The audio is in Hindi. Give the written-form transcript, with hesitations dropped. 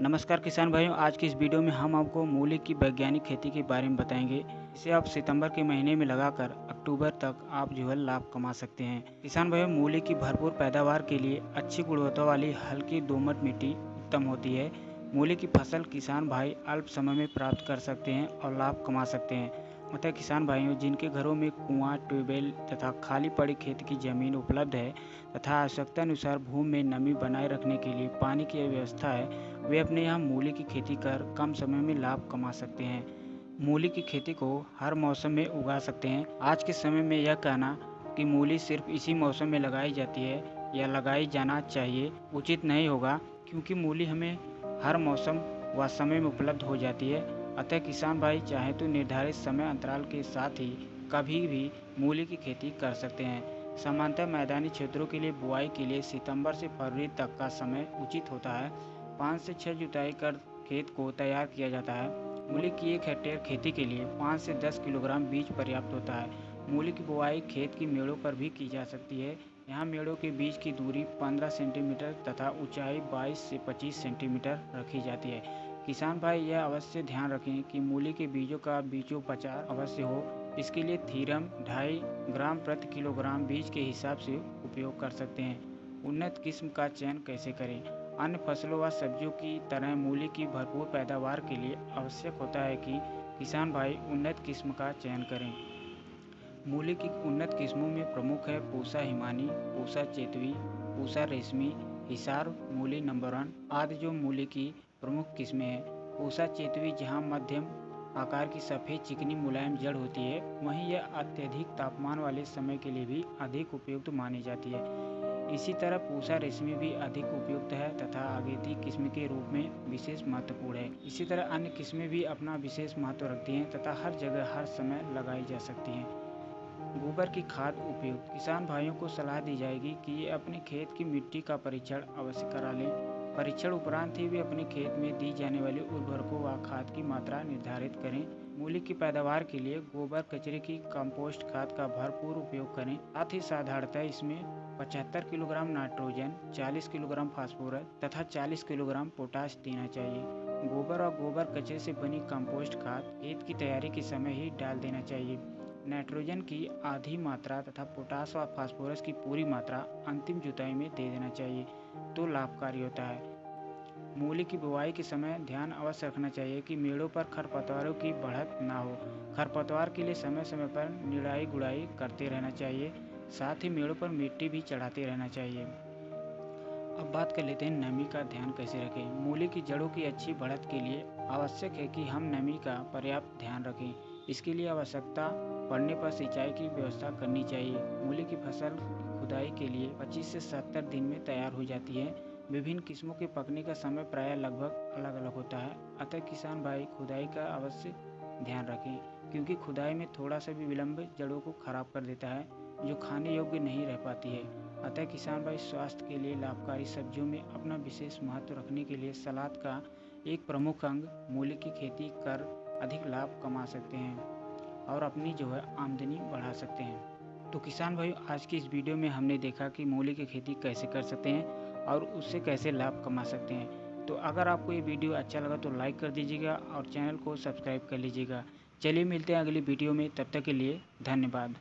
नमस्कार किसान भाइयों, आज की इस वीडियो में हम आपको मूली की वैज्ञानिक खेती के बारे में बताएंगे। इसे आप सितंबर के महीने में लगाकर अक्टूबर तक आप जो है लाभ कमा सकते हैं। किसान भाइयों, मूली की भरपूर पैदावार के लिए अच्छी गुणवत्ता वाली हल्की दोमट मिट्टी उत्तम होती है। मूली की फसल किसान भाई अल्प समय में प्राप्त कर सकते हैं और लाभ कमा सकते हैं। अतः किसान भाइयों, जिनके घरों में कुआं, ट्यूबवेल तथा खाली पड़ी खेत की जमीन उपलब्ध है तथा आवश्यकता अनुसार भूमि में नमी बनाए रखने के लिए पानी की व्यवस्था है, वे अपने यहाँ मूली की खेती कर कम समय में लाभ कमा सकते हैं। मूली की खेती को हर मौसम में उगा सकते हैं। आज के समय में यह कहना कि मूली सिर्फ इसी मौसम में लगाई जाती है या लगाई जाना चाहिए उचित नहीं होगा, क्योंकि मूली हमें हर मौसम व समय में उपलब्ध हो जाती है। अतः किसान भाई चाहे तो निर्धारित समय अंतराल के साथ ही कभी भी मूली की खेती कर सकते हैं। सामान्यतः मैदानी क्षेत्रों के लिए बुआई के लिए सितंबर से फरवरी तक का समय उचित होता है। 5 से 6 जुताई कर खेत को तैयार किया जाता है। मूली की 1 हेक्टेयर खेती के लिए 5 से 10 किलोग्राम बीज पर्याप्त होता है। मूली की बुआई खेत की मेड़ों पर भी की जा सकती है। यहाँ मेड़ों के बीच की दूरी 15 सेंटीमीटर तथा ऊंचाई 22 से 25 सेंटीमीटर रखी जाती है। किसान भाई यह अवश्य ध्यान रखें कि मूली के बीजों का बीजोपचार अवश्य हो। इसके लिए थीरम 2.5 ग्राम प्रति किलोग्राम बीज के हिसाब से उपयोग कर सकते हैं। उन्नत किस्म का चयन कैसे करें? अन्य फसलों व सब्जियों की तरह मूली की भरपूर पैदावार के लिए आवश्यक होता है कि किसान भाई उन्नत किस्म का चयन करें। मूली की उन्नत किस्मों में प्रमुख है पूसा हिमानी, पूसा चेतवी, पूसा रेशमी, हिसार मूली नंबर 1 आदि जो मूली की प्रमुख किस्में हैं। पूसा चेतवी जहां मध्यम आकार की सफ़ेद चिकनी मुलायम जड़ होती है, वहीं यह अत्यधिक तापमान वाले समय के लिए भी अधिक उपयुक्त मानी जाती है। इसी तरह पूसा रेशमी भी अधिक उपयुक्त है तथा अगेती किस्म के रूप में विशेष महत्वपूर्ण है। इसी तरह अन्य किस्में भी अपना विशेष महत्व रखती हैं तथा हर जगह हर समय लगाई जा सकती हैं। गोबर की खाद उपयुक्त। किसान भाइयों को सलाह दी जाएगी कि ये अपने खेत की मिट्टी का परीक्षण अवश्य करा लें। परीक्षण उपरांत ही वे अपने खेत में दी जाने वाली उर्वरकों व खाद की मात्रा निर्धारित करें। मूली की पैदावार के लिए गोबर कचरे की कंपोस्ट खाद का भरपूर उपयोग करें। साथ ही साधारणतः इसमें 75 किलोग्राम नाइट्रोजन, 40 किलोग्राम फास्फोरस तथा 40 किलोग्राम पोटाश देना चाहिए। गोबर और गोबर कचरे से बनी कंपोस्ट खाद खेत की तैयारी के समय ही डाल देना चाहिए। नाइट्रोजन की आधी मात्रा तथा पोटाश व फास्फोरस की पूरी मात्रा अंतिम जुताई में दे देना चाहिए तो लाभकारी होता है। मूली की बुवाई के समय ध्यान अवश्य रखना चाहिए कि मेड़ों पर खरपतवारों की बढ़त ना हो। खरपतवार के लिए समय समय पर निराई गुड़ाई करते रहना चाहिए। साथ ही मेड़ों पर मिट्टी भी चढ़ाते रहना चाहिए। अब बात कर लेते हैं नमी का ध्यान कैसे रखें। मूली की जड़ों की अच्छी बढ़त के लिए आवश्यक है कि हम नमी का पर्याप्त ध्यान रखें। इसके लिए आवश्यकता पड़ने पर सिंचाई की व्यवस्था करनी चाहिए। मूली की फसल खुदाई के लिए 25 से 70 दिन में तैयार हो जाती है। विभिन्न किस्मों के पकने का समय प्रायः लगभग अलग अलग होता है। अतः किसान भाई खुदाई का अवश्य ध्यान रखें, क्योंकि खुदाई में थोड़ा सा भी विलम्ब जड़ों को खराब कर देता है, जो खाने योग्य नहीं रह पाती है। अतः किसान भाई स्वास्थ्य के लिए लाभकारी सब्जियों में अपना विशेष महत्व रखने के लिए सलाद का एक प्रमुख अंग मूली की खेती कर अधिक लाभ कमा सकते हैं और अपनी जो है आमदनी बढ़ा सकते हैं। तो किसान भाई, आज की इस वीडियो में हमने देखा कि मूली की खेती कैसे कर सकते हैं और उससे कैसे लाभ कमा सकते हैं। तो अगर आपको ये वीडियो अच्छा लगा तो लाइक कर दीजिएगा और चैनल को सब्सक्राइब कर लीजिएगा। चलिए मिलते हैं अगली वीडियो में, तब तक के लिए धन्यवाद।